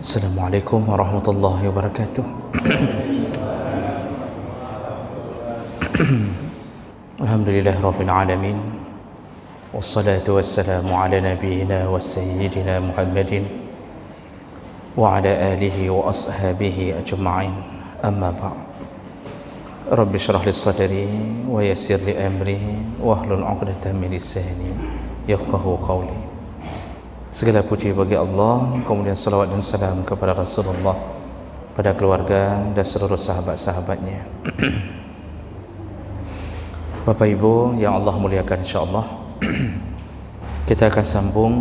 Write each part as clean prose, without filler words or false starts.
Assalamualaikum warahmatullahi wabarakatuh. Alhamdulillah rabbil alamin. Wassalatu wassalamu ala nabiyyina wa sayyidina Muhammadin wa ala alihi wa ashabihi ajma'in. Amma ba'd. Rabbi shrah li sadri wa yassir li amri wa hlul 'uqdatam min lisani yafqahu qawli. Segala puji bagi Allah, kemudian salawat dan salam kepada Rasulullah, pada keluarga dan seluruh sahabat-sahabatnya. Bapak Ibu yang Allah muliakan, insyaAllah kita akan sambung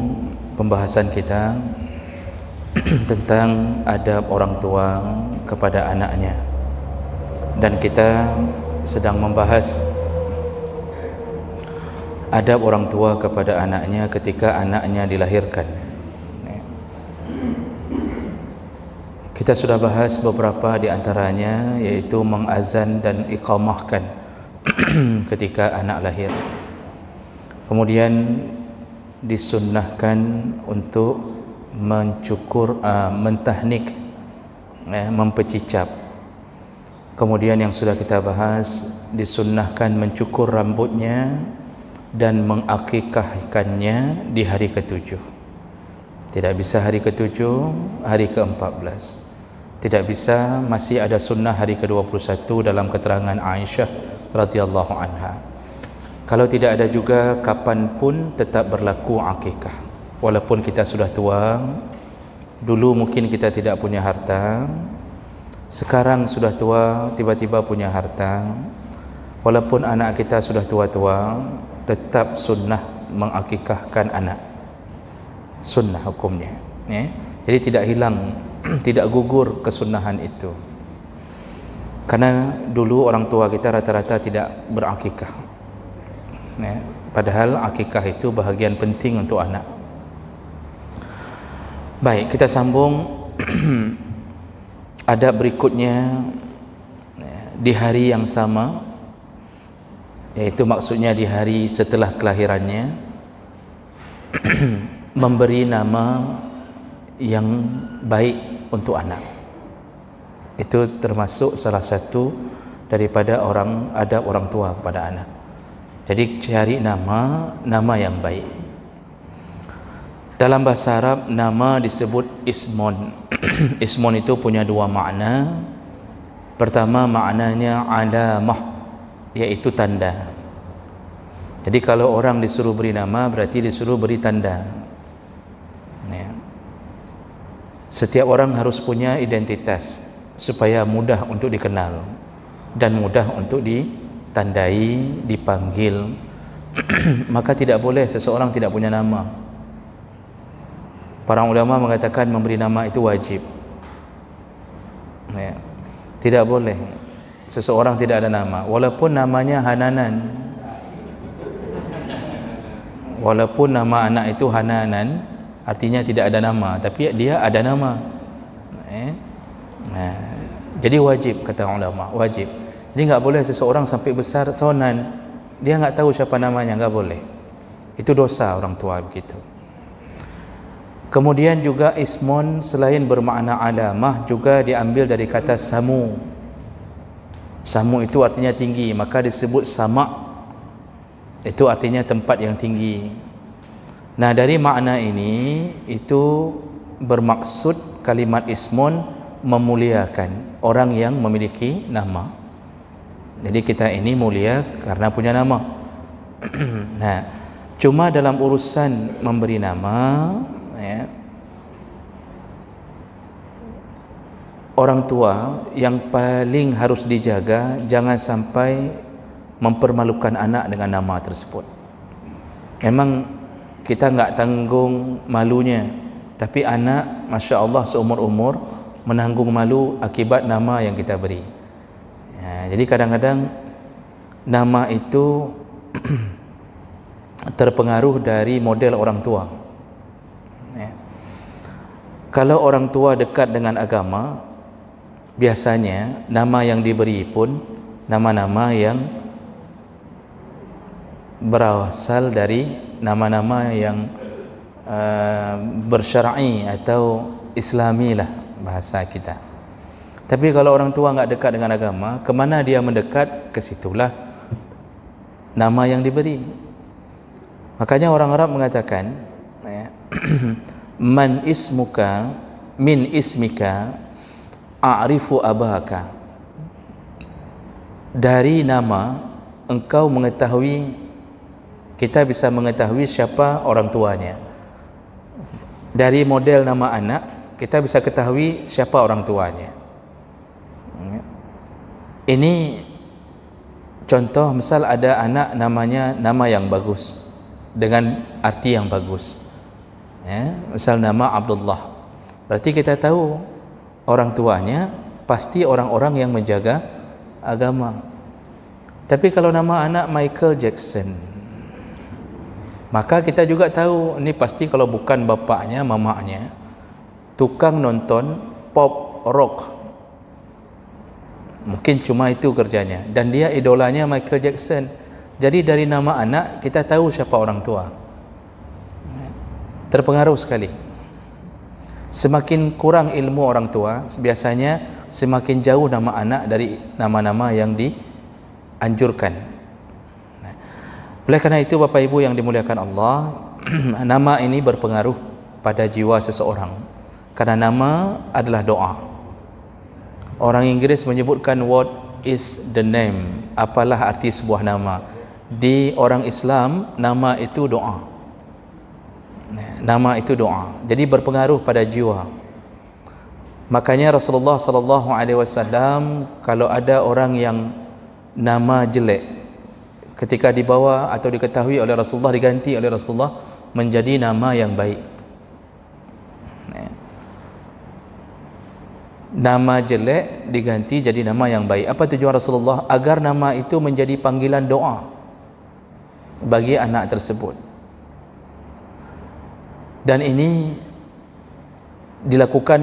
pembahasan kita tentang adab orang tua kepada anaknya. Dan kita sedang membahas adab orang tua kepada anaknya ketika anaknya dilahirkan. Kita sudah bahas beberapa di antaranya, yaitu mengazan dan iqamahkan ketika anak lahir. Kemudian disunnahkan untuk mencukur, mentahnik, mempecicap. Kemudian yang sudah kita bahas, disunnahkan mencukur rambutnya dan mengakikahkannya di hari ke-7. Tidak bisa hari ke-7, hari ke-14. Tidak bisa, masih ada sunnah hari ke-21 dalam keterangan Aisyah radhiyallahu anha. Kalau tidak ada juga, kapanpun tetap berlaku akikah. Walaupun kita sudah tua, dulu mungkin kita tidak punya harta, sekarang sudah tua, tiba-tiba punya harta. Walaupun anak kita sudah tua-tua, tetap sunnah mengakikahkan anak. Sunnah hukumnya, ya. Jadi tidak hilang, tidak gugur kesunnahan itu. Karena dulu orang tua kita rata-rata tidak berakikah, ya. Padahal akikah itu bahagian penting untuk anak. Baik, kita sambung adab berikutnya, di hari yang sama, yaitu maksudnya di hari setelah kelahirannya, memberi nama yang baik untuk anak. Itu termasuk salah satu daripada adab orang tua kepada anak. Jadi cari nama yang baik. Dalam bahasa Arab, nama disebut ismon. Ismon itu punya dua makna. Pertama, maknanya alamah, yaitu tanda. Jadi kalau orang disuruh beri nama, berarti disuruh beri tanda, ya. Setiap orang harus punya identitas supaya mudah untuk dikenal dan mudah untuk ditandai, dipanggil. Maka tidak boleh seseorang tidak punya nama. Para ulama mengatakan memberi nama itu wajib, ya. Tidak boleh seseorang tidak ada nama, walaupun namanya Hananan, walaupun nama anak itu Hananan, artinya tidak ada nama, tapi dia ada nama. Jadi wajib, kata ulama, wajib. Jadi nggak boleh seseorang sampai besar Sonan, dia nggak tahu siapa namanya, nggak boleh. Itu dosa orang tua begitu. Kemudian juga ismon selain bermakna alamah, juga diambil dari kata samu. Samu itu artinya tinggi, maka disebut sama. Itu artinya tempat yang tinggi. Nah, dari makna ini itu bermaksud kalimat ismun memuliakan orang yang memiliki nama. Jadi kita ini mulia karena punya nama. Nah, cuma dalam urusan memberi nama, ya, orang tua yang paling harus dijaga, jangan sampai mempermalukan anak dengan nama tersebut. Memang kita nggak tanggung malunya, tapi anak, Masya Allah, seumur-umur menanggung malu akibat nama yang kita beri, ya. Jadi kadang-kadang nama itu terpengaruh dari model orang tua, ya. Kalau orang tua dekat dengan agama, biasanya nama yang diberi pun nama-nama yang berasal dari nama-nama yang bersyar'i atau islami lah bahasa kita. Tapi kalau orang tua enggak dekat dengan agama, kemana dia mendekat, ke situlah nama yang diberi. Makanya orang Arab mengatakan man ismuka min ismika a'rifu abaka. Dari nama engkau mengetahui, kita bisa mengetahui siapa orang tuanya. Dari model nama anak kita bisa ketahui siapa orang tuanya. Ini contoh, misal ada anak namanya nama yang bagus dengan arti yang bagus, misal nama Abdullah, berarti kita tahu orang tuanya pasti orang-orang yang menjaga agama. Tapi kalau nama anak Michael Jackson, maka kita juga tahu ini pasti kalau bukan bapaknya, mamanya tukang nonton pop rock, mungkin cuma itu kerjanya, dan dia idolanya Michael Jackson. Jadi dari nama anak kita tahu siapa orang tua. Terpengaruh sekali. Semakin kurang ilmu orang tua, biasanya semakin jauh nama anak dari nama-nama yang dianjurkan. Oleh karena itu Bapak Ibu yang dimuliakan Allah, nama ini berpengaruh pada jiwa seseorang, karena nama adalah doa. Orang Inggris menyebutkan what is the name, apalah arti sebuah nama. Di orang Islam nama itu doa. Nama itu doa. Jadi berpengaruh pada jiwa. Makanya Rasulullah sallallahu alaihi wasallam kalau ada orang yang nama jelek, ketika dibawa atau diketahui oleh Rasulullah, diganti oleh Rasulullah menjadi nama yang baik. Nama jelek diganti jadi nama yang baik. Apa tujuan Rasulullah? Agar nama itu menjadi panggilan doa bagi anak tersebut. Dan ini dilakukan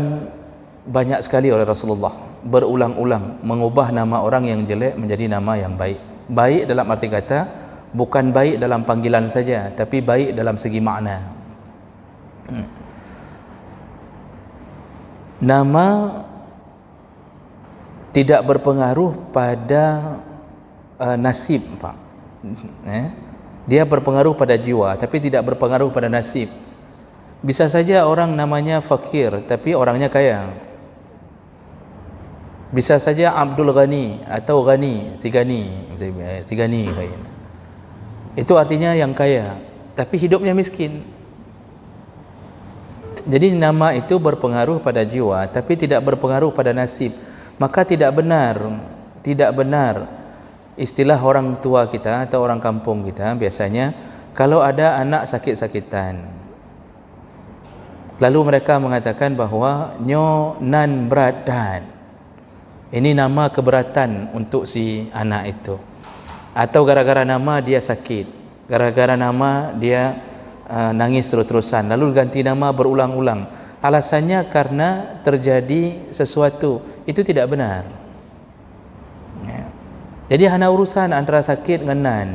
banyak sekali oleh Rasulullah, berulang-ulang mengubah nama orang yang jelek menjadi nama yang baik. Baik dalam arti kata, bukan baik dalam panggilan saja, tapi baik dalam segi makna. Nama tidak berpengaruh pada nasib, Pak. Dia berpengaruh pada jiwa, tapi tidak berpengaruh pada nasib. Bisa saja orang namanya fakir tapi orangnya kaya. Bisa saja Abdul Ghani atau Ghani, si Ghani kaya. Itu artinya yang kaya, tapi hidupnya miskin. Jadi nama itu berpengaruh pada jiwa tapi tidak berpengaruh pada nasib. Maka tidak benar istilah orang tua kita atau orang kampung kita biasanya kalau ada anak sakit-sakitan, lalu mereka mengatakan bahawa nyo nan berat dan ini nama keberatan untuk si anak itu, atau gara-gara nama dia sakit, gara-gara nama dia nangis terus-terusan, lalu ganti nama berulang-ulang. Alasannya karena terjadi sesuatu. Itu tidak benar. Jadi hanya urusan antara sakit dengan nan.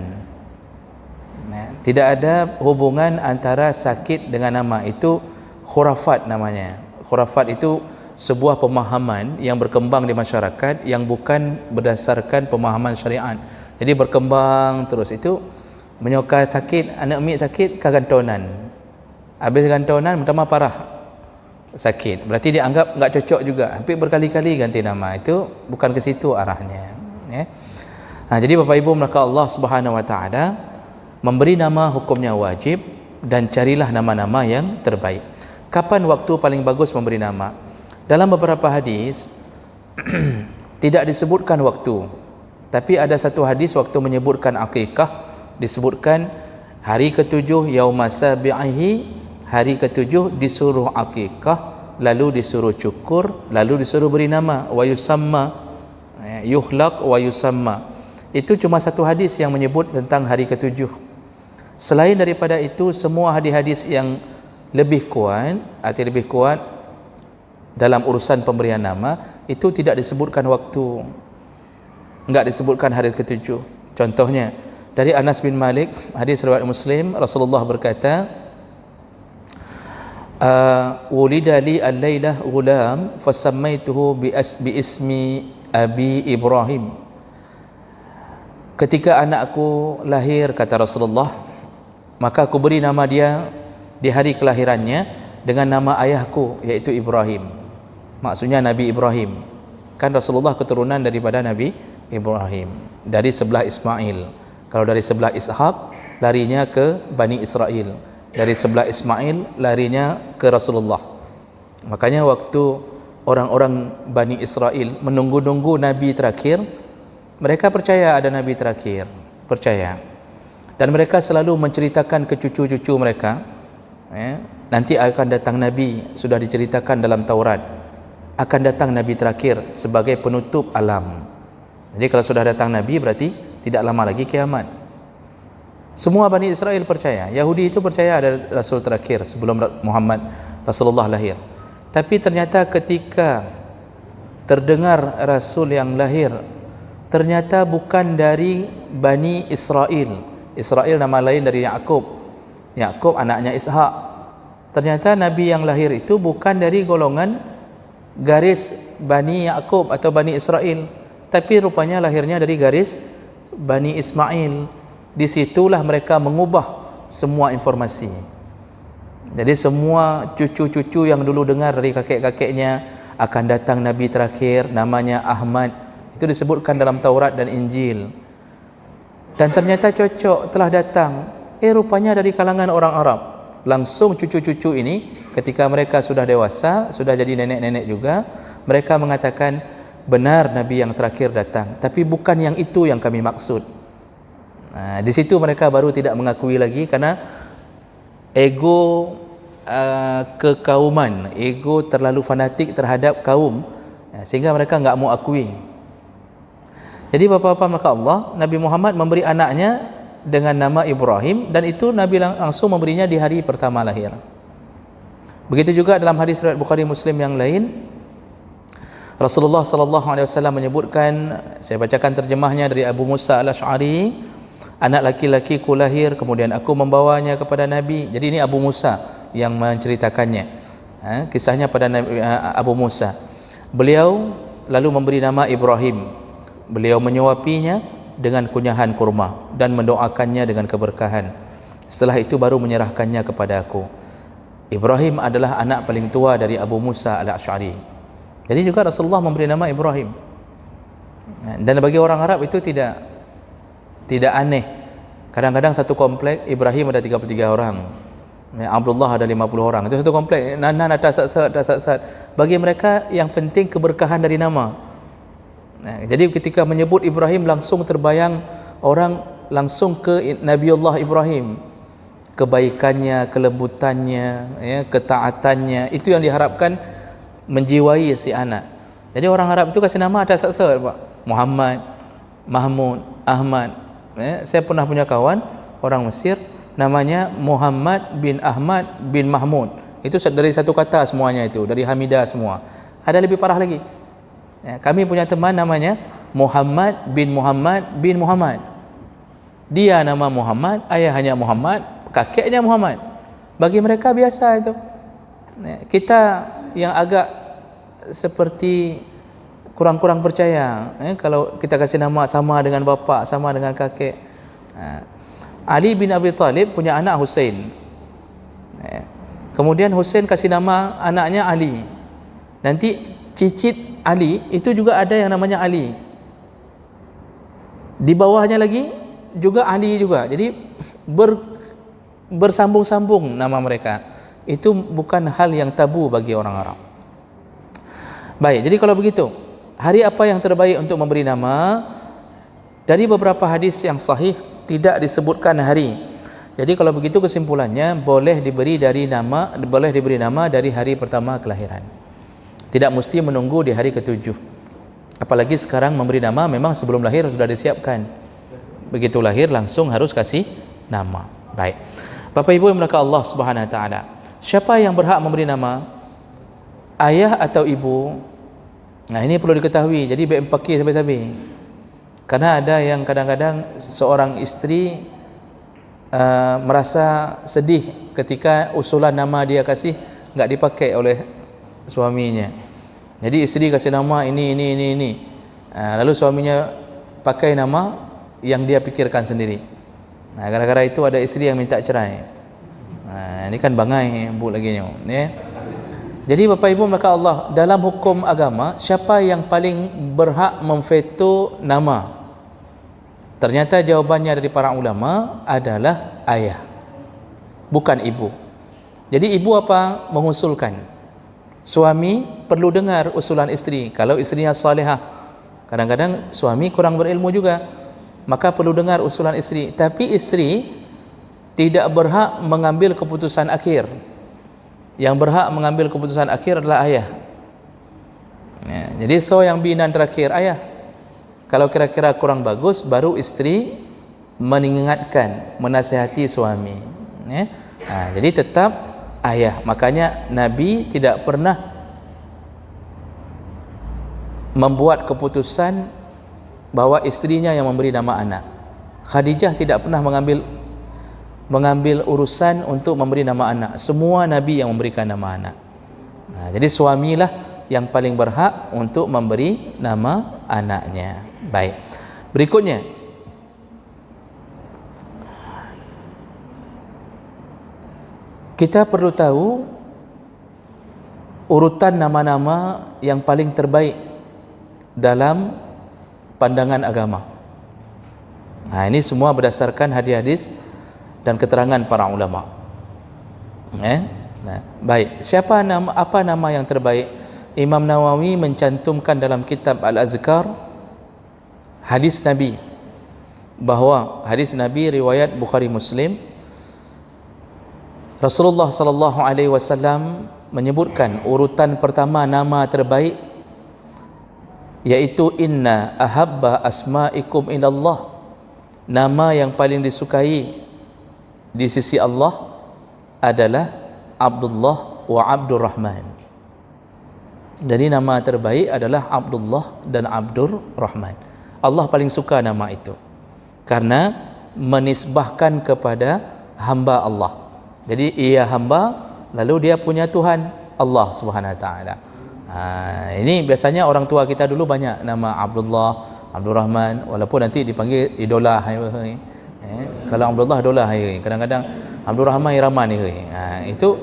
Tidak ada hubungan antara sakit dengan nama. Itu khurafat namanya. Khurafat itu sebuah pemahaman yang berkembang di masyarakat yang bukan berdasarkan pemahaman syariat. Jadi berkembang terus. Itu menyokal sakit, anak mi sakit kegantonan. Habis gantonan pertama parah sakit, berarti dia anggap enggak cocok juga, hampir berkali-kali ganti nama. Itu bukan ke situ arahnya, ya. Jadi Bapak Ibu maka Allah Subhanahu wa taala memberi nama hukumnya wajib, dan carilah nama-nama yang terbaik. Kapan waktu paling bagus memberi nama? Dalam beberapa hadis tidak disebutkan waktu, tapi ada satu hadis waktu menyebutkan akikah disebutkan hari ke-7 yauma sabi'ihi, hari ke-7 disuruh akikah, lalu disuruh cukur, lalu disuruh beri nama, wa yusamma, yuhlaq wa yusamma. Itu cuma satu hadis yang menyebut tentang hari ke-7. Selain daripada itu, semua hadis-hadis yang lebih kuat, arti lebih kuat dalam urusan pemberian nama, itu tidak disebutkan waktu, enggak disebutkan hari ke-7. Contohnya dari Anas bin Malik, hadis riwayat Muslim, Rasulullah berkata, Wulida li al-lailah ghulam fasammaituhu bi ismi Abi Ibrahim. Ketika anakku lahir, kata Rasulullah, maka aku beri nama dia di hari kelahirannya dengan nama ayahku, iaitu Ibrahim. Maksudnya Nabi Ibrahim. Kan Rasulullah keturunan daripada Nabi Ibrahim dari sebelah Ismail. Kalau dari sebelah Ishaq, larinya ke Bani Israel. Dari sebelah Ismail, larinya ke Rasulullah. Makanya waktu orang-orang Bani Israel menunggu-nunggu Nabi terakhir, mereka percaya ada Nabi terakhir, percaya. Dan mereka selalu menceritakan ke cucu-cucu mereka, nanti akan datang Nabi, sudah diceritakan dalam Taurat, akan datang Nabi terakhir sebagai penutup alam. Jadi kalau sudah datang Nabi, berarti tidak lama lagi kiamat. Semua Bani Israel percaya. Yahudi itu percaya ada Rasul terakhir sebelum Muhammad Rasulullah lahir. Tapi ternyata ketika terdengar Rasul yang lahir, ternyata bukan dari Bani Israel. Israel nama lain dari Ya'qub. Ya'qub anaknya Ishaq. Ternyata Nabi yang lahir itu bukan dari golongan garis Bani Ya'qub atau Bani Israel, tapi rupanya lahirnya dari garis Bani Ismail. Disitulah mereka mengubah semua informasi. Jadi semua cucu-cucu yang dulu dengar dari kakek-kakeknya akan datang Nabi terakhir, namanya Ahmad, itu disebutkan dalam Taurat dan Injil. Dan ternyata cocok, telah datang. Rupanya dari kalangan orang Arab. Langsung cucu-cucu ini ketika mereka sudah dewasa, sudah jadi nenek-nenek juga, mereka mengatakan benar Nabi yang terakhir datang, tapi bukan yang itu yang kami maksud. Di situ mereka baru tidak mengakui lagi karena ego kekauman, ego terlalu fanatik terhadap kaum, sehingga mereka enggak mau akui. Jadi bapa-bapa, maka Allah, Nabi Muhammad memberi anaknya dengan nama Ibrahim, dan itu Nabi langsung memberinya di hari pertama lahir. Begitu juga dalam hadis riwayat Bukhari Muslim yang lain, Rasulullah sallallahu alaihi wasallam menyebutkan, saya bacakan terjemahnya dari Abu Musa Al-Asy'ari, anak laki-lakiku lahir, kemudian aku membawanya kepada Nabi. Jadi ini Abu Musa yang menceritakannya, kisahnya pada Nabi, Abu Musa. Beliau lalu memberi nama Ibrahim. Beliau menyuapinya dengan kunyahan kurma dan mendoakannya dengan keberkahan. Setelah itu baru menyerahkannya kepada aku. Ibrahim adalah anak paling tua dari Abu Musa Al-Asy'ari. Jadi juga Rasulullah memberi nama Ibrahim. Dan bagi orang Arab itu tidak aneh. Kadang-kadang satu komplek Ibrahim ada 33 orang, Abdullah ada 50 orang. Itu satu komplek, Nanan ada sat. Bagi mereka yang penting keberkahan dari nama. Jadi ketika menyebut Ibrahim, langsung terbayang orang langsung ke Nabiullah Ibrahim. Kebaikannya, kelembutannya, ketaatannya, itu yang diharapkan menjiwai si anak. Jadi orang Arab itu kasih nama ada sat, Pak. Muhammad, Mahmud, Ahmad. Saya pernah punya kawan orang Mesir, namanya Muhammad bin Ahmad bin Mahmud. Itu dari satu kata semuanya, itu dari Hamidah semua. Ada lebih parah lagi. Kami punya teman namanya Muhammad bin Muhammad bin Muhammad. Dia nama Muhammad, ayahnya Muhammad, kakeknya Muhammad. Bagi mereka biasa itu. Kita yang agak seperti kurang-kurang percaya, kalau kita kasih nama sama dengan bapa, sama dengan kakek. Ali bin Abi Thalib punya anak Husain. Kemudian Husain kasih nama anaknya Ali. Nanti cicit Ali itu juga ada yang namanya Ali. Di bawahnya lagi juga Ali juga. Jadi bersambung-sambung nama mereka. Itu bukan hal yang tabu bagi orang Arab. Baik, jadi kalau begitu, hari apa yang terbaik untuk memberi nama? Dari beberapa hadis yang sahih tidak disebutkan hari. Jadi kalau begitu kesimpulannya boleh diberi nama dari hari pertama kelahiran. Tidak mesti menunggu di hari ke-7. Apalagi sekarang memberi nama memang sebelum lahir sudah disiapkan. Begitu lahir langsung harus kasih nama. Baik. Bapak Ibu yang dimuliakan Allah Subhanahu wa taala. Siapa yang berhak memberi nama? Ayah atau ibu? Nah, ini perlu diketahui. Jadi BMPK sampai-sampai. Karena ada yang kadang-kadang seorang istri merasa sedih ketika usulan nama dia kasih enggak dipakai oleh suaminya. Jadi isteri kasih nama ini. Lalu suaminya pakai nama yang dia pikirkan sendiri. Gara-gara itu ada isteri yang minta cerai. Ini kan bangai bu lagi ya. Jadi Bapak Ibu maka Allah dalam hukum agama, siapa yang paling berhak memveto nama? Ternyata jawabannya dari para ulama adalah ayah, bukan ibu. Jadi ibu apa? Mengusulkan. Suami perlu dengar usulan isteri. Kalau istrinya salihah, kadang-kadang suami kurang berilmu juga, maka perlu dengar usulan isteri. Tapi isteri tidak berhak mengambil keputusan akhir. Yang berhak mengambil keputusan akhir adalah ayah. Jadi yang binan terakhir ayah. Kalau kira-kira kurang bagus, baru isteri mengingatkan, menasihati suami. Jadi tetap ayah. Makanya Nabi tidak pernah membuat keputusan bahwa istrinya yang memberi nama anak. Khadijah tidak pernah mengambil urusan untuk memberi nama anak. Semua Nabi yang memberikan nama anak. Jadi suamilah yang paling berhak untuk memberi nama anaknya. Baik. Berikutnya, kita perlu tahu urutan nama-nama yang paling terbaik dalam pandangan agama. Ini semua berdasarkan hadis-hadis dan keterangan para ulama. Baik, apa nama yang terbaik? Imam Nawawi mencantumkan dalam kitab Al-Azkar hadis Nabi, bahwa hadis Nabi riwayat Bukhari Muslim, Rasulullah sallallahu alaihi wasallam menyebutkan urutan pertama nama terbaik yaitu inna ahabba asma'ikum ilallah, nama yang paling disukai di sisi Allah adalah Abdullah wa Abdurrahman. Jadi nama terbaik adalah Abdullah dan Abdurrahman. Allah paling suka nama itu karena menisbahkan kepada hamba Allah. Jadi ia hamba, lalu dia punya Tuhan Allah Subhanahu wa taala. Ini biasanya orang tua kita dulu banyak nama Abdullah, Abdurrahman, walaupun nanti dipanggil idola. Kalau Abdullah idola, kadang-kadang Abdurrahman Rahman itu.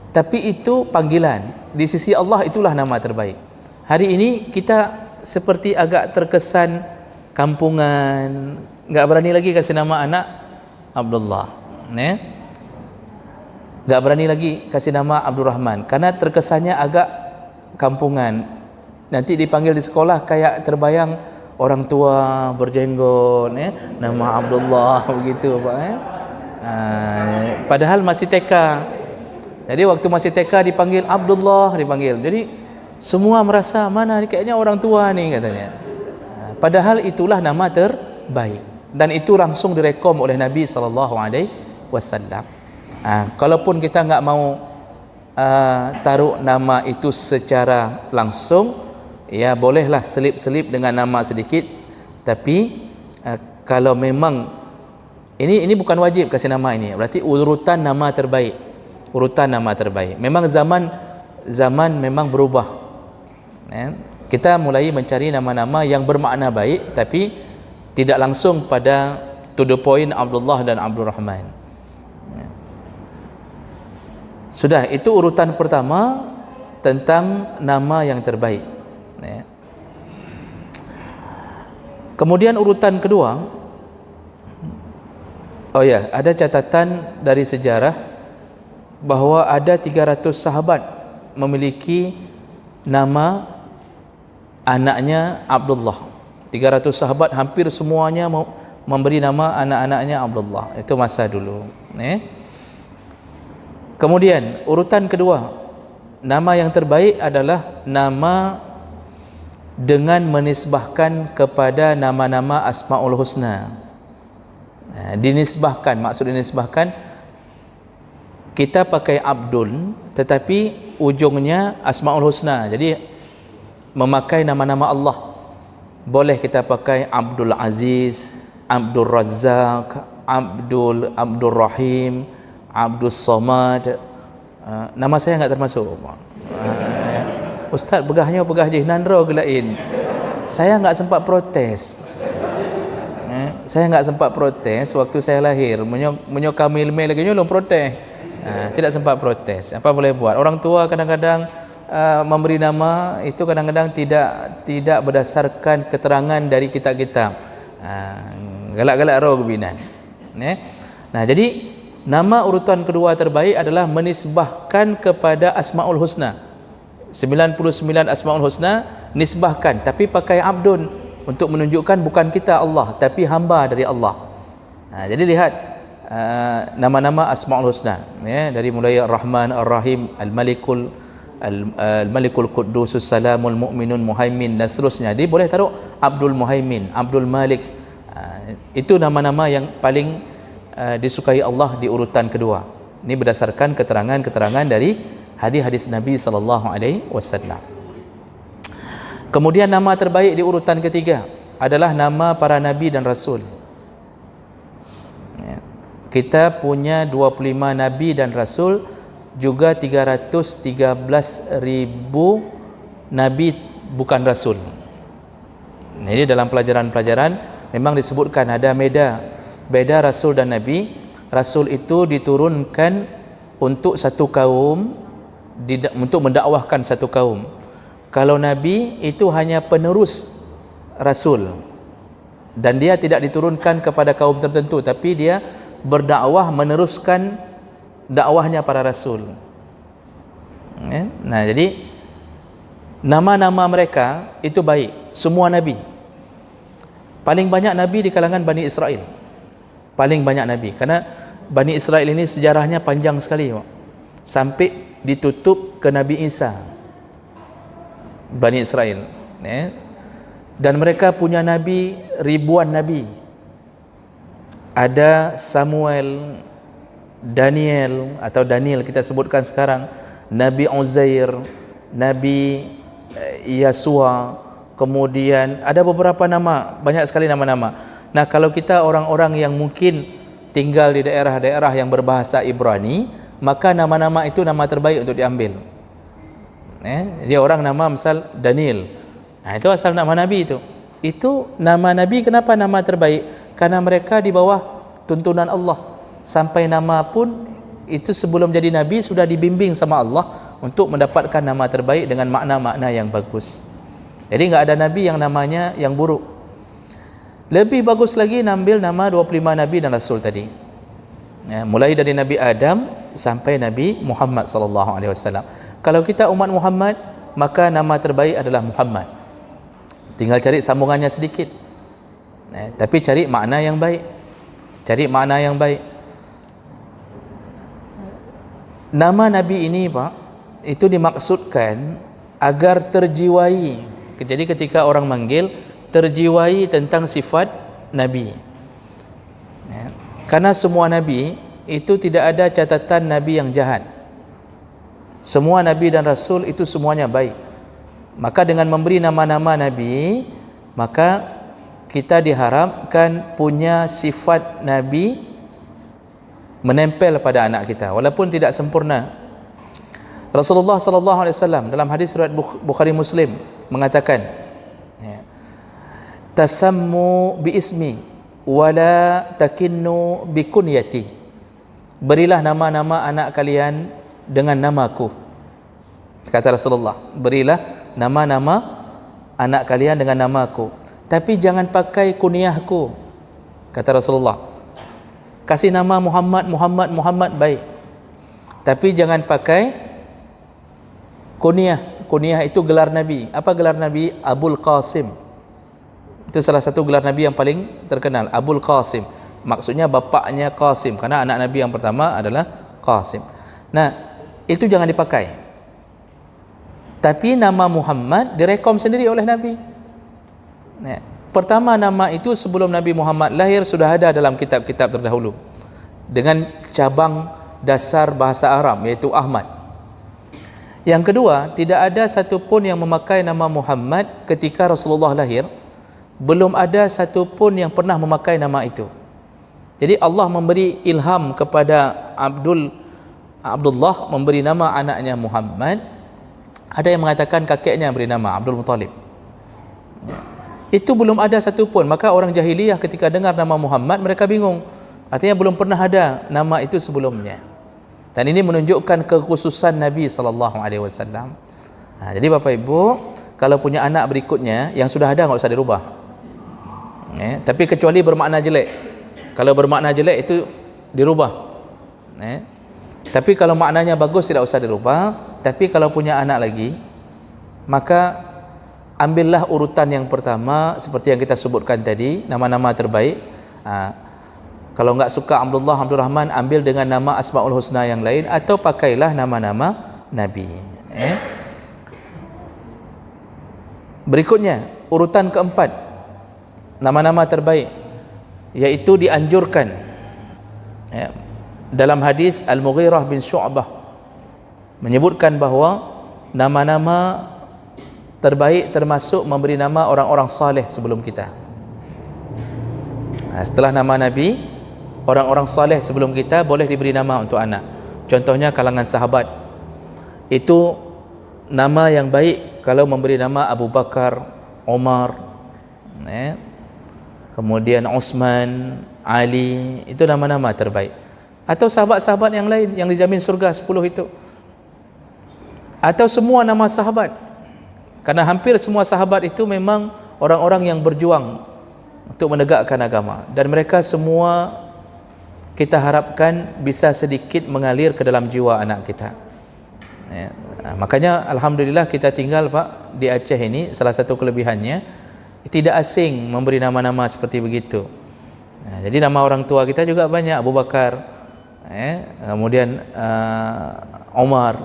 Tapi itu panggilan. Di sisi Allah itulah nama terbaik. Hari ini kita seperti agak terkesan kampungan, enggak berani lagi kasih nama anak Abdullah, enggak berani lagi kasih nama Abdurrahman karena terkesannya agak kampungan. Nanti dipanggil di sekolah kayak terbayang orang tua berjenggot, nama Abdullah begitu, Pak. Padahal masih TK. Jadi waktu masih TK dipanggil Abdullah, dipanggil. Jadi semua merasa mana ni kayaknya orang tua ni katanya. Padahal itulah nama terbaik dan itu langsung direkom oleh Nabi sallallahu alaihi wasallam. Kalaupun kita enggak mau taruh nama itu secara langsung, ya bolehlah selip-selip dengan nama sedikit. Tapi kalau memang ini bukan wajib kasih nama ini, berarti urutan nama terbaik. Urutan nama terbaik. Memang zaman memang berubah. Kita mulai mencari nama-nama yang bermakna baik tapi tidak langsung pada to the point Abdullah dan Abdurrahman. Sudah, itu urutan pertama tentang nama yang terbaik. Kemudian urutan kedua, ada catatan dari sejarah bahwa ada 300 sahabat memiliki nama anaknya Abdullah. 300 sahabat hampir semuanya memberi nama anak-anaknya Abdullah. Itu masa dulu. Kemudian urutan kedua, nama yang terbaik adalah nama dengan menisbahkan kepada nama-nama Asmaul Husna. Dinisbahkan, maksud dinisbahkan, kita pakai Abdul tetapi ujungnya Asmaul Husna. Jadi memakai nama-nama Allah. Boleh kita pakai Abdul Aziz, Abdul Razzaq, Abdul Rahim, Abdul Samad, Nama saya enggak termasuk. Ustaz pegahnya pegah je nandra gelain. Saya enggak sempat protes. Saya enggak sempat protes waktu saya lahir. Menyo kami ilmu lagi nyolong protes. Tidak sempat protes. Apa boleh buat? Orang tua kadang-kadang memberi nama itu kadang-kadang tidak berdasarkan keterangan dari kitab-kitab. Galak-galak roh kebinan. Nah, jadi nama urutan kedua terbaik adalah menisbahkan kepada Asmaul Husna. 99 Asmaul Husna nisbahkan, tapi pakai abdun untuk menunjukkan bukan kita Allah, tapi hamba dari Allah. Jadi lihat nama-nama Asmaul Husna, dari mulai Ar-Rahman, Ar-Rahim, Al-Malikul Quddusus Salamul Mu'minun Muhaimin dan seterusnya. Dia boleh taruh Abdul Muhaimin, Abdul Malik. Itu nama-nama yang paling disukai Allah di urutan kedua. Ini berdasarkan keterangan-keterangan dari hadis-hadis Nabi sallallahu alaihi wasallam. Kemudian nama terbaik di urutan ketiga adalah nama para nabi dan rasul. Kita punya 25 nabi dan rasul, juga 313.000 nabi bukan rasul. Jadi dalam pelajaran-pelajaran memang disebutkan ada beda rasul dan nabi. Rasul itu diturunkan untuk satu kaum, untuk mendakwahkan satu kaum. Kalau nabi itu hanya penerus rasul, dan dia tidak diturunkan kepada kaum tertentu, tapi dia berdakwah meneruskan dakwahnya para rasul. Nah, jadi nama-nama mereka itu baik, semua nabi. Paling banyak nabi di kalangan Bani Israel. Paling banyak nabi, karena Bani Israel ini sejarahnya panjang sekali, sampai ditutup ke Nabi Isa. Bani Israel, dan mereka punya nabi, ribuan nabi. Ada Samuel, Daniel atau Daniel kita sebutkan sekarang, Nabi Uzair, Nabi Yasua, kemudian ada beberapa nama, banyak sekali nama-nama. Nah, kalau kita orang-orang yang mungkin tinggal di daerah-daerah yang berbahasa Ibrani, maka nama-nama itu nama terbaik untuk diambil. Dia orang nama misal Daniel, nah, itu asal nama Nabi itu. Itu nama Nabi, kenapa nama terbaik? Karena mereka di bawah tuntunan Allah. Sampai nama pun itu sebelum jadi Nabi sudah dibimbing sama Allah untuk mendapatkan nama terbaik dengan makna-makna yang bagus. Jadi enggak ada Nabi yang namanya yang buruk. Lebih bagus lagi ambil nama 25 Nabi dan Rasul tadi. Mulai dari Nabi Adam sampai Nabi Muhammad sallallahu alaihi wasallam. Kalau kita umat Muhammad, maka nama terbaik adalah Muhammad. Tinggal cari sambungannya sedikit. Tapi cari makna yang baik. Cari makna yang baik. Nama Nabi ini, Pak, itu dimaksudkan agar terjiwai. Jadi ketika orang manggil, terjiwai tentang sifat Nabi. Karena semua Nabi itu tidak ada catatan Nabi yang jahat. Semua Nabi dan Rasul itu semuanya baik. Maka dengan memberi nama-nama Nabi, maka kita diharapkan punya sifat Nabi menempel pada anak kita, walaupun tidak sempurna. Rasulullah sallallahu alaihi wasallam dalam hadis riwayat Bukhari Muslim mengatakan, tasammu bi ismi wala takinnu bi kunyati. Berilah nama-nama anak kalian dengan namaku. Kata Rasulullah, berilah nama-nama anak kalian dengan namaku, tapi jangan pakai kunyahku. Kata Rasulullah, kasih nama Muhammad baik, tapi jangan pakai kunyah. Kunyah itu gelar Nabi. Apa gelar Nabi? Abul Qasim. Itu salah satu gelar Nabi yang paling terkenal, Abul Qasim. Maksudnya bapaknya Qasim, karena anak Nabi yang pertama adalah Qasim. Nah, itu jangan dipakai. Tapi nama Muhammad direkom sendiri oleh Nabi. Pertama, nama itu sebelum Nabi Muhammad lahir sudah ada dalam kitab-kitab terdahulu dengan cabang dasar bahasa Arab, yaitu Ahmad. Yang kedua, tidak ada satupun yang memakai nama Muhammad ketika Rasulullah lahir. Belum ada satupun yang pernah memakai nama itu. Jadi Allah memberi ilham kepada Abdullah memberi nama anaknya Muhammad, ada yang mengatakan kakeknya beri nama Abdul Muttalib. Itu belum ada satu pun. Maka orang jahiliyah ketika dengar nama Muhammad, mereka bingung, artinya belum pernah ada nama itu sebelumnya. Dan ini menunjukkan kekhususan Nabi SAW. Jadi Bapak Ibu, kalau punya anak berikutnya yang sudah ada, nggak usah dirubah. Tapi kecuali bermakna jelek. Kalau bermakna jelek itu dirubah. Tapi kalau maknanya bagus tidak usah dirubah. Tapi kalau punya anak lagi, maka ambillah urutan yang pertama seperti yang kita sebutkan tadi, nama-nama terbaik. Kalau enggak suka Abdullah, Abdul Rahman, ambil dengan nama Asmaul Husna yang lain, atau pakailah nama-nama Nabi. Berikutnya, urutan keempat, nama-nama terbaik, yaitu dianjurkan dalam hadis Al-Mughirah bin Syu'bah menyebutkan bahawa nama-nama terbaik termasuk memberi nama orang-orang saleh sebelum kita. Setelah nama Nabi, orang-orang saleh sebelum kita boleh diberi nama untuk anak. Contohnya kalangan sahabat, itu nama yang baik kalau memberi nama Abu Bakar, Umar, kemudian Utsman, Ali, itu nama-nama terbaik. Atau sahabat-sahabat yang lain yang dijamin surga 10 itu, atau semua nama sahabat, karena hampir semua sahabat itu memang orang-orang yang berjuang untuk menegakkan agama, dan mereka semua kita harapkan bisa sedikit mengalir ke dalam jiwa anak kita. Makanya alhamdulillah kita tinggal Pak di Aceh ini, salah satu kelebihannya tidak asing memberi nama-nama seperti begitu. Jadi nama orang tua kita juga banyak, Abu Bakar, kemudian Umar,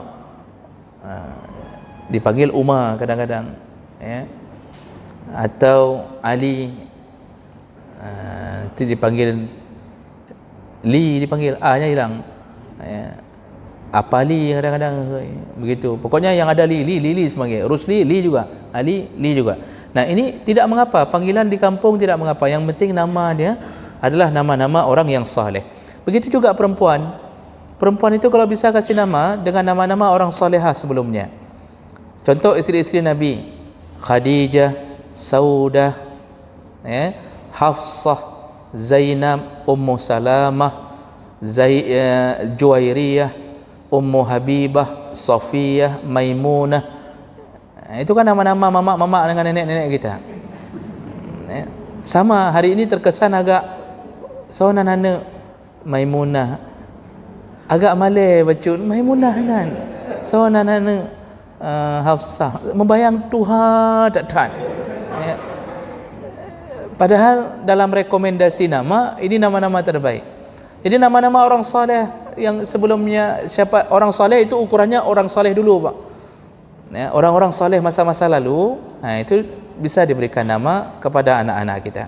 dipanggil Umar kadang-kadang, atau Ali, itu dipanggil Li, dipanggil A-nya hilang, apa Li kadang-kadang begitu. Pokoknya yang ada Li sebagai Rusli, Li juga, Ali, Li juga. Nah ini tidak mengapa, panggilan di kampung tidak mengapa, yang penting nama dia adalah nama-nama orang yang saleh. Begitu juga perempuan. Perempuan itu kalau bisa kasih nama dengan nama-nama orang salehah sebelumnya. Contoh isteri-isteri Nabi, Khadijah, Saudah, Hafsah, Zainab, Ummu Salamah, Juwairiyah, Ummu Habibah, Safiyah, Maimunah. Itu kan nama-nama mama-mama dengan nenek-nenek kita. Sama, hari ini terkesan agak seorang nana Maimunah, agak malai baca Maimunah nan, seorang nana Hafsah, membayang Tuhan tak. Padahal dalam rekomendasi nama, ini nama-nama terbaik. Jadi nama-nama orang saleh yang sebelumnya, siapa orang saleh itu ukurannya orang saleh dulu Pak. Orang-orang saleh masa-masa lalu, itu bisa diberikan nama kepada anak-anak kita.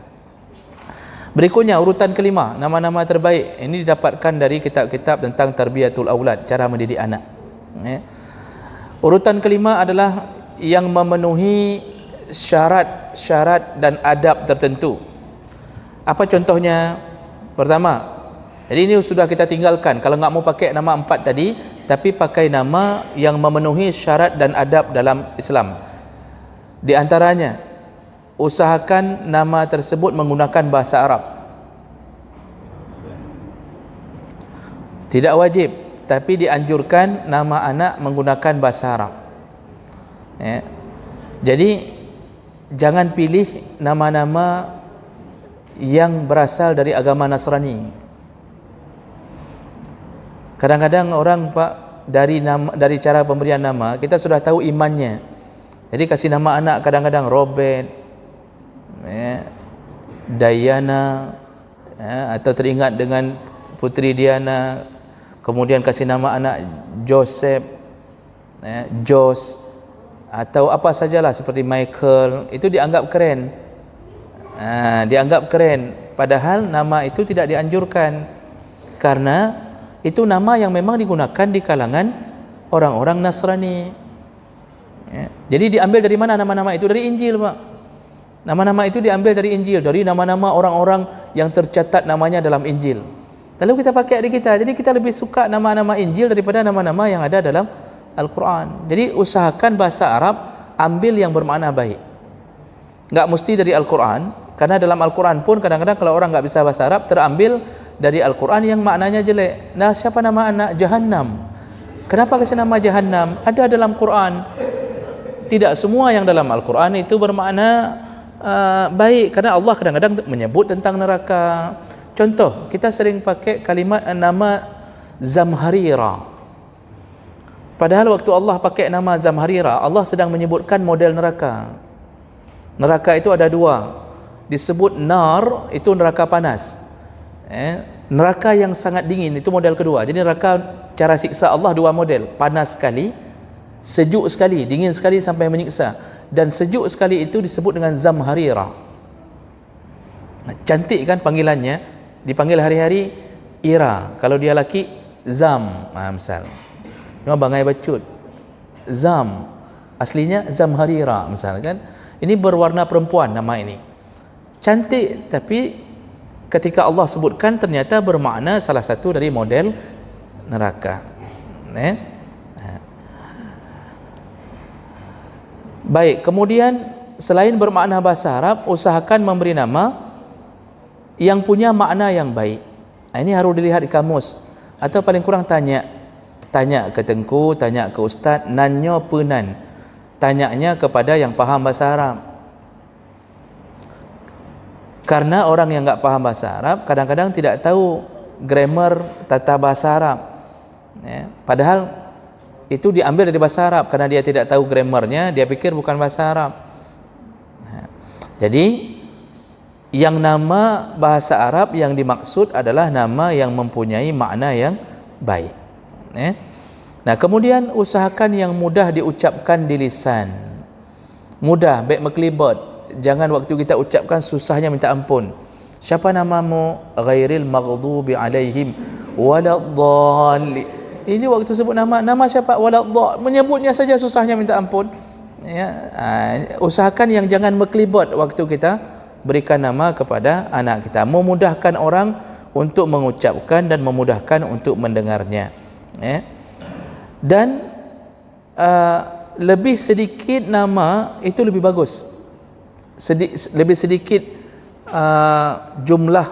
Berikutnya urutan kelima, nama-nama terbaik. Ini didapatkan dari kitab-kitab tentang tarbiyatul aulad, cara mendidik anak. Urutan kelima adalah yang memenuhi syarat-syarat dan adab tertentu. Apa contohnya? Pertama, jadi ini sudah kita tinggalkan. Kalau nggak mau pakai nama 4 tadi, tapi pakai nama yang memenuhi syarat dan adab dalam Islam. Di antaranya, usahakan nama tersebut menggunakan bahasa Arab. Tidak wajib, tapi dianjurkan nama anak menggunakan bahasa Arab. Jadi jangan pilih nama-nama yang berasal dari agama Nasrani. Kadang-kadang orang Pak, dari cara pemberian nama kita sudah tahu imannya. Jadi kasih nama anak kadang-kadang Robert, Diana, atau teringat dengan Putri Diana. Kemudian kasih nama anak Joseph, Jos, atau apa sajalah seperti Michael. Itu dianggap keren, dianggap keren. Padahal nama itu tidak dianjurkan, karena itu nama yang memang digunakan di kalangan orang-orang Nasrani. Jadi diambil dari mana nama-nama itu? Dari Injil Pak. Nama-nama itu diambil dari Injil, dari nama-nama orang-orang yang tercatat namanya dalam Injil. Lalu kita pakai adik kita. Jadi kita lebih suka nama-nama Injil daripada nama-nama yang ada dalam Al-Quran. Jadi usahakan bahasa Arab ambil yang bermakna baik. Enggak mesti dari Al-Quran, karena dalam Al-Quran pun kadang-kadang kalau orang enggak bisa bahasa Arab terambil dari Al-Quran yang maknanya jelek. Nah, siapa nama anak? Jahannam. Kenapa kasih nama Jahannam? Ada dalam Quran. Tidak semua yang dalam Al-Quran itu bermakna baik, karena Allah kadang-kadang menyebut tentang neraka. Contoh, kita sering pakai kalimat nama Zamharira. Padahal waktu Allah pakai nama Zamharira, Allah sedang menyebutkan model neraka. Neraka itu ada dua. Disebut nar, itu neraka panas. Neraka yang sangat dingin, itu model kedua. Jadi neraka cara siksa Allah dua model, panas sekali, sejuk sekali, dingin sekali sampai menyiksa. Dan sejuk sekali itu disebut dengan Zamharira. Cantik kan panggilannya, dipanggil hari-hari Ira. Kalau dia laki, Zam, misal. Memang bangai bacut. Zam, aslinya Zamharira, misal kan. Ini berwarna perempuan nama ini. Cantik, tapi ketika Allah sebutkan ternyata bermakna salah satu dari model neraka. Baik, kemudian selain bermakna bahasa Arab, usahakan memberi nama yang punya makna yang baik. Ini harus dilihat di kamus, atau paling kurang tanya ke tengku, tanya ke ustaz, nanyo penan, tanyanya kepada yang faham bahasa Arab. Karena orang yang enggak paham bahasa Arab kadang-kadang tidak tahu grammar tata bahasa Arab. Padahal itu diambil dari bahasa Arab, karena dia tidak tahu grammarnya, dia pikir bukan bahasa Arab. Jadi yang nama bahasa Arab yang dimaksud adalah nama yang mempunyai makna yang baik. Nah, kemudian usahakan yang mudah diucapkan di lisan. Mudah, baik mekelibet. Jangan waktu kita ucapkan susahnya minta ampun. Siapa namamu? Ghairil maghdubi alaihim waladdallin. Ini waktu sebut nama siapa? Waladdallin. Menyebutnya saja susahnya minta ampun. Usahakan yang jangan mekelibet waktu kita berikan nama kepada anak kita. Memudahkan orang untuk mengucapkan dan memudahkan untuk mendengarnya. Dan lebih sedikit nama itu lebih bagus. Lebih sedikit jumlah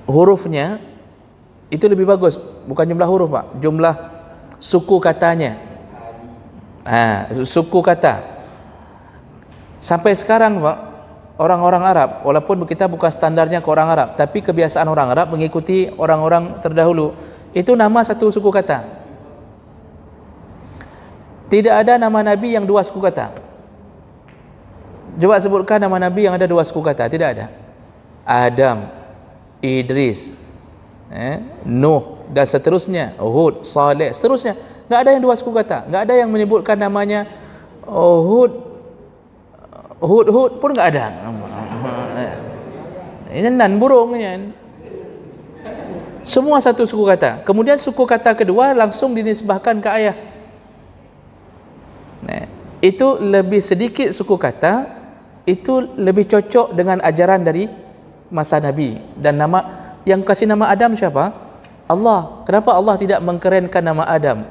hurufnya itu lebih bagus. Bukan jumlah huruf, Pak, jumlah suku katanya. Suku kata. Sampai sekarang, Pak, orang-orang Arab, walaupun kita bukan standarnya ke orang Arab, tapi kebiasaan orang Arab mengikuti orang-orang terdahulu, itu nama satu suku kata. Tidak ada nama Nabi yang dua suku kata. Coba sebutkan nama Nabi yang ada dua suku kata. Tidak ada. Adam, Idris, Nuh, dan seterusnya, Hud, Saleh, seterusnya. Enggak ada yang dua suku kata. Enggak ada yang menyebutkan namanya Hud pun enggak ada. Ini nan burungnya. Semua satu suku kata. Kemudian suku kata kedua langsung dinisbahkan ke ayah. Itu lebih sedikit suku kata, itu lebih cocok dengan ajaran dari masa Nabi. Dan nama yang kasih nama Adam siapa? Allah. Kenapa Allah tidak mengkerenkan nama Adam?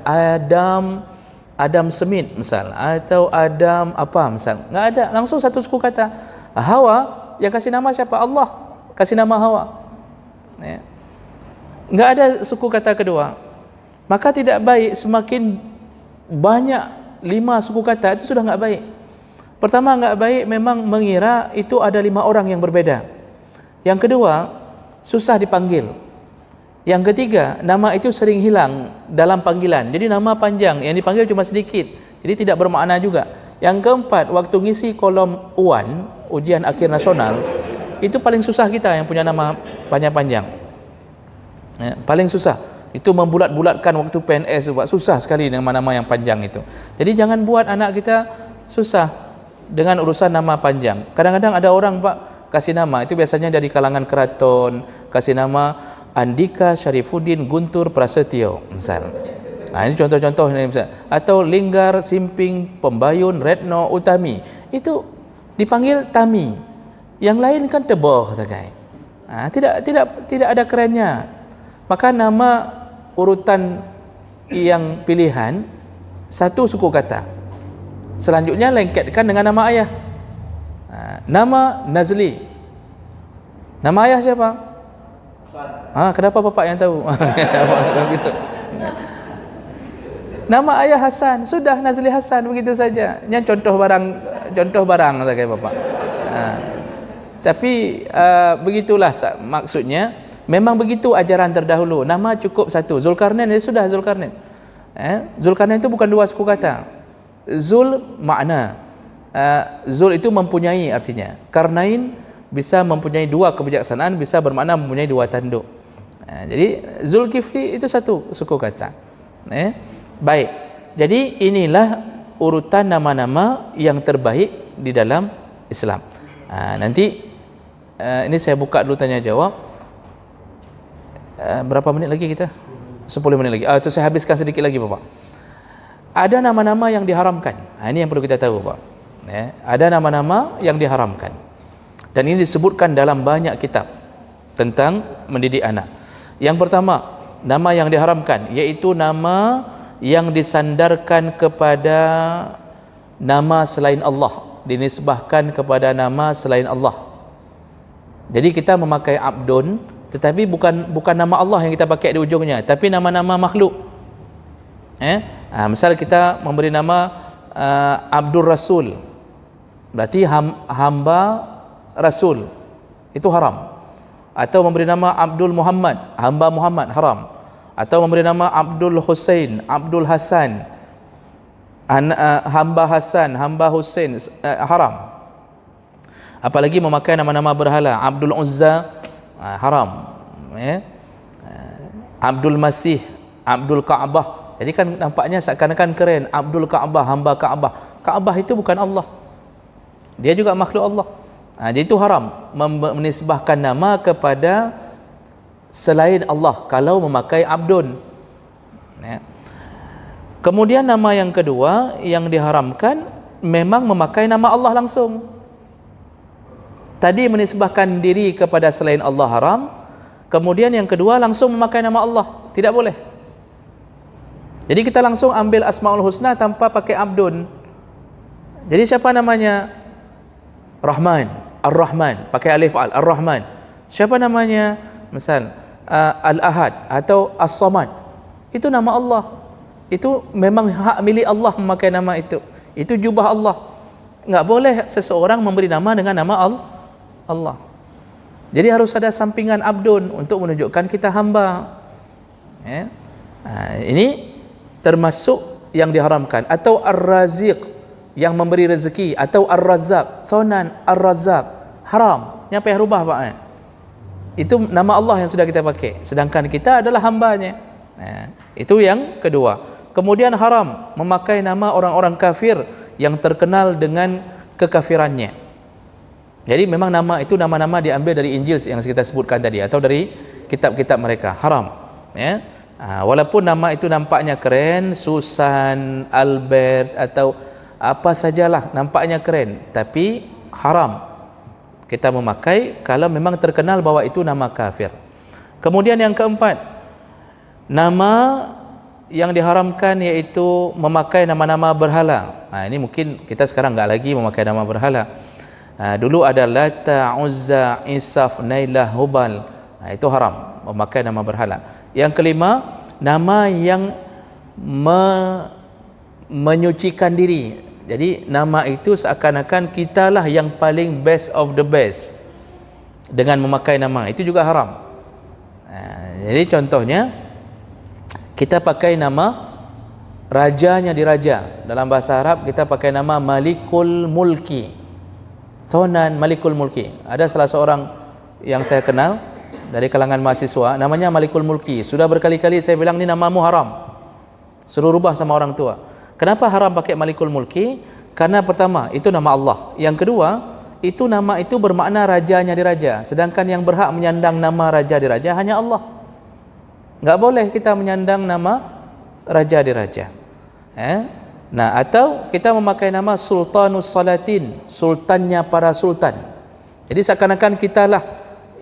Adam Smith misal, atau Adam apa misal? Enggak ada, langsung satu suku kata. Hawa yang kasih nama siapa? Allah kasih nama Hawa. Enggak ada suku kata kedua. Maka tidak baik semakin banyak 5 suku kata, itu sudah enggak baik. Pertama, enggak baik memang mengira itu ada 5 orang yang berbeda. Yang kedua, susah dipanggil. Yang ketiga, nama itu sering hilang dalam panggilan. Jadi nama panjang, yang dipanggil cuma sedikit. Jadi tidak bermakna juga. Yang keempat, waktu ngisi kolom UAN, ujian akhir nasional, itu paling susah kita yang punya nama panjang-panjang. Paling susah. Itu membulat-bulatkan waktu PNS, susah sekali dengan nama yang panjang itu. Jadi jangan buat anak kita susah dengan urusan nama panjang. Kadang-kadang ada orang, Pak, kasih nama itu biasanya dari kalangan keraton, kasih nama Andika Syarifuddin Guntur Prasetyo misal. Ini contoh-contoh ini misal. Atau Linggar Simping Pembayun Retno Utami, itu dipanggil Tami. Yang lain kan Teboh sakai. Tidak ada kerennya. Maka nama urutan yang pilihan satu suku kata. Selanjutnya lengketkan dengan nama ayah. Nama Nazli. Nama ayah siapa? Kenapa bapak yang tahu? Nama ayah Hasan, sudah Nazli Hasan, begitu saja. Yang contoh barang saja bapak. Tapi begitulah maksudnya. Memang begitu ajaran terdahulu. Nama cukup satu. Zulkarnain sudah Zulkarnain. Zulkarnain itu bukan dua suku kata. Zul makna. Zul itu mempunyai artinya. Karnain bisa mempunyai dua kebijaksanaan, bisa bermakna mempunyai dua tanduk. Jadi Zulkifli itu satu suku kata. Baik. Jadi inilah urutan nama-nama yang terbaik di dalam Islam. Nanti ini saya buka dulu tanya jawab. Berapa menit lagi kita? 10 menit lagi. Itu saya habiskan sedikit lagi Bapak. Ada nama-nama yang diharamkan. Ini yang perlu kita tahu Bapak. Ada nama-nama yang diharamkan. Dan ini disebutkan dalam banyak kitab tentang mendidik anak. Yang pertama, nama yang diharamkan yaitu nama yang disandarkan kepada nama selain Allah, dinisbahkan kepada nama selain Allah. Jadi kita memakai Abdun, tetapi bukan nama Allah yang kita pakai di ujungnya, tapi nama-nama makhluk. Misal kita memberi nama Abdul Rasul, berarti hamba Rasul, itu haram. Atau memberi nama Abdul Muhammad, hamba Muhammad, haram. Atau memberi nama Abdul Husain, Abdul Hasan, hamba Hasan, hamba Husain, haram. Apalagi memakai nama-nama berhala, Abdul Uzza, haram. Abdul Masih, Abdul Ka'bah. Jadi kan nampaknya seakan-akan keren. Abdul Ka'bah, hamba Ka'bah. Ka'bah itu bukan Allah, dia juga makhluk Allah. Jadi itu haram menisbahkan nama kepada selain Allah kalau memakai Abdun. Kemudian nama yang kedua yang diharamkan memang memakai nama Allah langsung. Tadi menisbahkan diri kepada selain Allah haram. Kemudian yang kedua langsung memakai nama Allah, tidak boleh. Jadi kita langsung ambil Asmaul Husna tanpa pakai Abdun. Jadi siapa namanya? Rahman, Ar-Rahman, pakai alif al, Ar-Rahman. Siapa namanya? Misal Al-Ahad atau As-Samad. Itu nama Allah. Itu memang hak milik Allah memakai nama itu. Itu jubah Allah. Enggak boleh seseorang memberi nama dengan nama Allah. Jadi harus ada sampingan Abdun untuk menunjukkan kita hamba. Ini termasuk yang diharamkan. Atau Ar-Raziq, yang memberi rezeki, atau Ar-Razzaq, Sonan Ar-Razzaq, haram. Yang payah rubah Pak. Itu nama Allah yang sudah kita pakai, sedangkan kita adalah hambanya. Itu yang kedua. Kemudian haram memakai nama orang-orang kafir yang terkenal dengan kekafirannya. Jadi memang nama itu nama-nama diambil dari Injil yang kita sebutkan tadi, atau dari kitab-kitab mereka, haram. Walaupun nama itu nampaknya keren, Susan, Albert, atau apa sajalah nampaknya keren, tapi haram kita memakai kalau memang terkenal bahwa itu nama kafir. Kemudian yang keempat, nama yang diharamkan yaitu memakai nama-nama berhala. Ini mungkin kita sekarang enggak lagi memakai nama berhala. Dulu ada Lata, Uzza, Isaf, Nailah, Hubal. Itu haram memakai nama berhala. Yang kelima, nama yang menyucikan diri. Jadi nama itu seakan-akan kitalah yang paling best of the best dengan memakai nama. Itu juga haram. Jadi contohnya kita pakai nama rajanya di raja. Dalam bahasa Arab kita pakai nama Malikul Mulki, Tonan Malikul Mulki. Ada salah seorang yang saya kenal dari kalangan mahasiswa, namanya Malikul Mulki. Sudah berkali-kali saya bilang, ini namamu haram, suruh rubah sama orang tua. Kenapa haram pakai Malikul Mulki? Karena pertama, itu nama Allah. Yang kedua, itu nama itu bermakna rajanya di raja. Sedangkan yang berhak menyandang nama raja di raja hanya Allah. Enggak boleh kita menyandang nama raja di raja. Nah, atau kita memakai nama Sultanus Salatin, sultannya para sultan. Jadi seakan-akan kitalah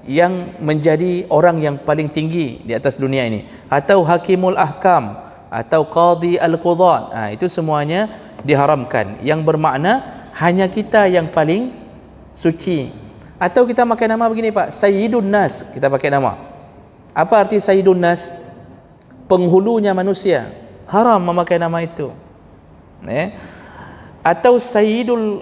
yang menjadi orang yang paling tinggi di atas dunia ini, atau hakimul ahkam, atau qadi al-qudat, itu semuanya diharamkan, yang bermakna hanya kita yang paling suci. Atau kita pakai nama begini Pak, Sayyidun Nas, kita pakai nama. Apa arti Sayyidun Nas? Penghulunya manusia. Haram memakai nama itu. Atau Sayyidul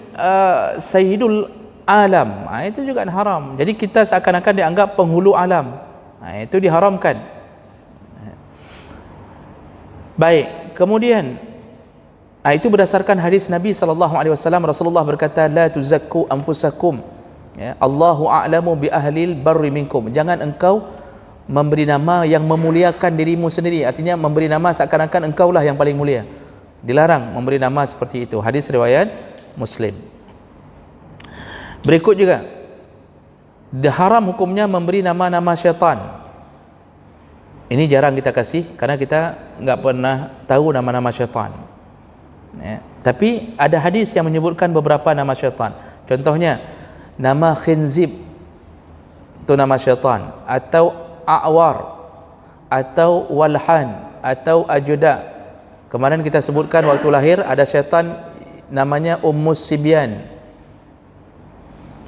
Alam, itu juga haram. Jadi kita seakan-akan dianggap penghulu alam, itu diharamkan. Baik, kemudian itu berdasarkan hadis Nabi SAW. Rasulullah berkata, la tuzakku anfusakum, Allahu a'lamu bi ahlil barri minkum. Jangan engkau memberi nama yang memuliakan dirimu sendiri, artinya memberi nama seakan-akan engkaulah yang paling mulia. Dilarang memberi nama seperti itu. Hadis riwayat Muslim. Berikut juga, haram hukumnya memberi nama-nama syaitan. Ini jarang kita kasih karena kita nggak pernah tahu nama-nama syaitan. Tapi ada hadis yang menyebutkan beberapa nama syaitan. Contohnya nama khinzib, itu nama syaitan, atau a'war, atau walhan, atau ajuda. Kemarin kita sebutkan waktu lahir ada syaitan namanya Ummus Sibyan.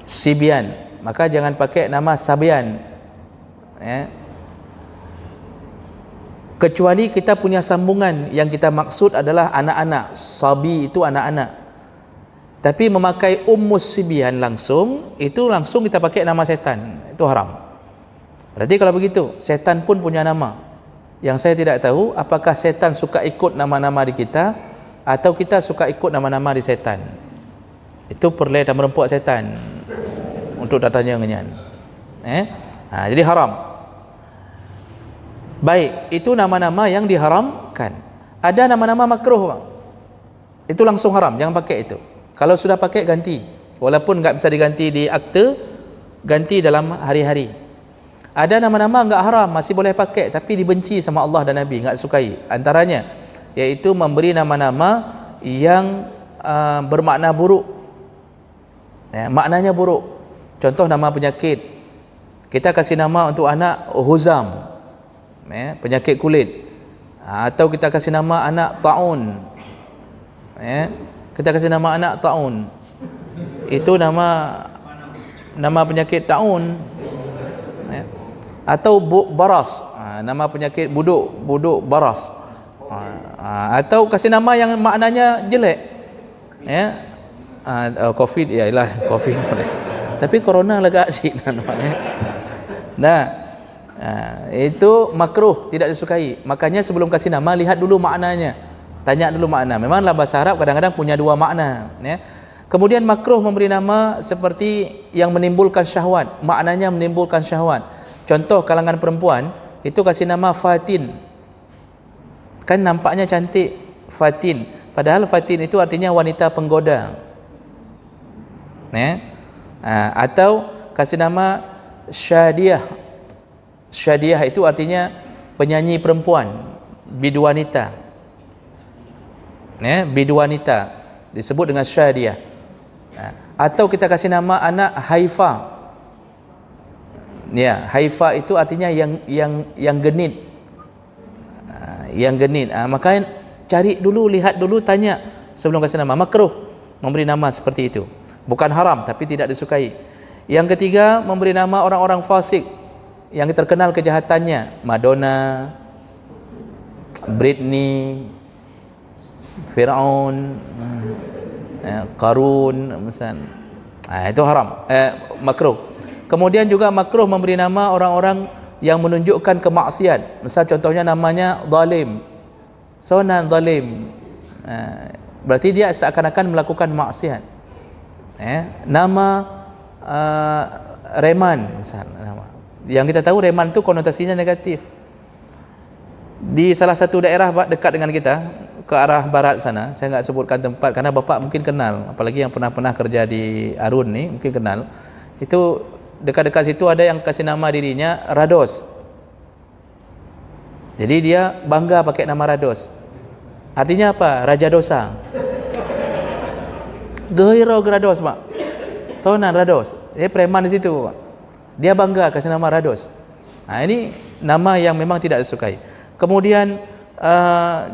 Sibyan, maka jangan pakai nama Sabyan, kecuali kita punya sambungan yang kita maksud adalah anak-anak. Sabi itu anak-anak. Tapi memakai Ummus Sibyan langsung, itu langsung kita pakai nama setan, itu haram. Berarti kalau begitu, setan pun punya nama. Yang saya tidak tahu apakah setan suka ikut nama-nama di kita, atau kita suka ikut nama-nama di setan. Itu perle dan merempuk setan untuk datanya ngenyan. Jadi haram. Baik, itu nama-nama yang diharamkan. Ada nama-nama makruh, Bang. Itu langsung haram, jangan pakai itu. Kalau sudah pakai, ganti. Walaupun enggak bisa diganti di akte, ganti dalam hari-hari. Ada nama-nama enggak haram, masih boleh pakai, tapi dibenci sama Allah dan Nabi, enggak sukai. Antaranya yaitu memberi nama-nama yang bermakna buruk. Maknanya buruk. Contoh nama penyakit. Kita kasih nama untuk anak Huzam, penyakit kulit. Atau kita kasih nama anak Ta'un. Kita kasih nama anak Ta'un. Itu nama penyakit Ta'un. Atau Baras, nama penyakit buduk baras. Atau kasih nama yang maknanya jelek. Covid, ya ialah Covid boleh. Tapi corona agak asyik namanya. Itu makruh, tidak disukai. Makanya sebelum kasih nama, lihat dulu maknanya. Tanya dulu makna. Memanglah bahasa Arab kadang-kadang punya dua makna. Kemudian makruh memberi nama seperti yang menimbulkan syahwat. Maknanya menimbulkan syahwat. Contoh kalangan perempuan, itu kasih nama Fatin. Kan nampaknya cantik, Fatin. Padahal Fatin itu artinya wanita penggoda. Atau kasih nama Syadiah. Syadiah itu artinya penyanyi perempuan, biduanita. Biduanita disebut dengan Syadiah. Atau kita kasih nama anak Haifa. Haifa itu artinya yang genit. Yang genit. Maka cari dulu, lihat dulu, tanya sebelum kasih nama. Makruh memberi nama seperti itu. Bukan haram, tapi tidak disukai. Yang ketiga, memberi nama orang-orang fasik yang terkenal kejahatannya. Madonna, Britney, Firaun, Qarun misalnya. Itu haram, makruh. Kemudian juga makruh memberi nama orang-orang yang menunjukkan kemaksiat. Misal contohnya namanya zalim. Sonan zalim. Berarti dia seakan-akan melakukan maksiat. Nama Reman misalnya. Yang kita tahu Reman itu konotasinya negatif. Di salah satu daerah dekat dengan kita, ke arah barat sana, saya nggak sebutkan tempat karena Bapak mungkin kenal, apalagi yang pernah kerja di Arun nih mungkin kenal. Itu dekat-dekat situ ada yang kasih nama dirinya Rados. Jadi dia bangga pakai nama Rados. Artinya apa? Raja dosa. Gairah Rados, Pak. Sonan Rados. Preman di situ, Pak. Dia bangga kasih nama Rados. Ini nama yang memang tidak disukai. Kemudian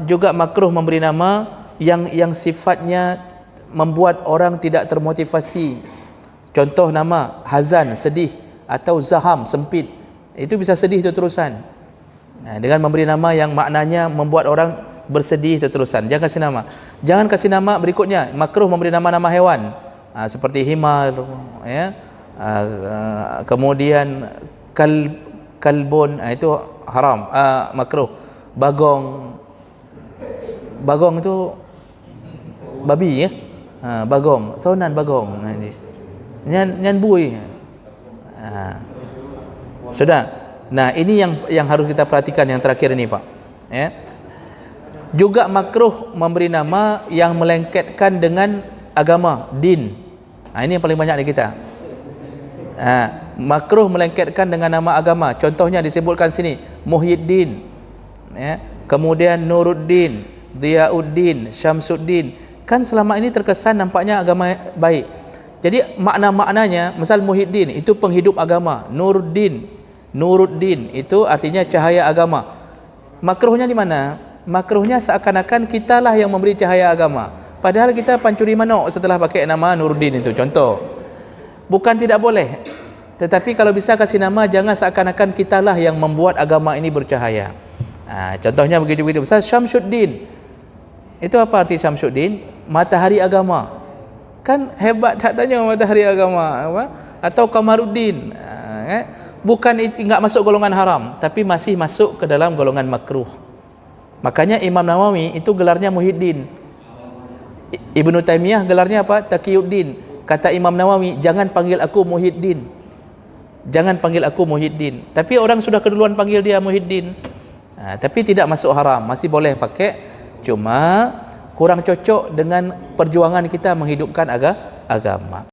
juga makruh memberi nama yang sifatnya membuat orang tidak termotivasi. Contoh nama Hazan, sedih, atau Zaham, sempit. Itu bisa sedih terusan. Dengan memberi nama yang maknanya membuat orang bersedih terusan. Jangan kasih nama. Jangan kasih nama berikutnya, makruh memberi nama-nama hewan. Seperti himar, ya. Kemudian kalbun, itu haram, makruh. Bagong itu babi, ya. Bagong, saunan bagong. Nyan bui. Sudah. Nah, ini yang harus kita perhatikan yang terakhir ini, Pak. Ya. Juga makruh memberi nama yang melengketkan dengan agama, din. Ini yang paling banyak di kita. Makruh melengketkan dengan nama agama. Contohnya disebutkan sini, Muhyiddin, ya. Kemudian Nuruddin, Diyauddin, Syamsuddin. Kan selama ini terkesan nampaknya agama baik. Jadi makna-maknanya, misal Muhyiddin itu penghidup agama, Nuruddin itu artinya cahaya agama. Makruhnya di mana? Makruhnya seakan-akan kitalah yang memberi cahaya agama, padahal kita pancuri manuk setelah pakai nama Nuruddin itu. Contoh, bukan tidak boleh, tetapi kalau bisa kasih nama jangan seakan-akan kitalah yang membuat agama ini bercahaya. Contohnya begitu-begitu. Misal Syamsuddin, itu apa arti Syamsuddin? Matahari agama. Kan hebat adanya matahari agama, apa? Atau Kamaruddin, bukan, enggak masuk golongan haram, tapi masih masuk ke dalam golongan makruh. Makanya Imam Nawawi itu gelarnya Muhyiddin. Ibnu Taimiyah gelarnya apa? Taqiyuddin. Kata Imam Nawawi, jangan panggil aku Muhyiddin. Jangan panggil aku Muhyiddin. Tapi orang sudah keduluan panggil dia Muhyiddin. Tapi tidak masuk haram, masih boleh pakai. Cuma kurang cocok dengan perjuangan kita menghidupkan agama.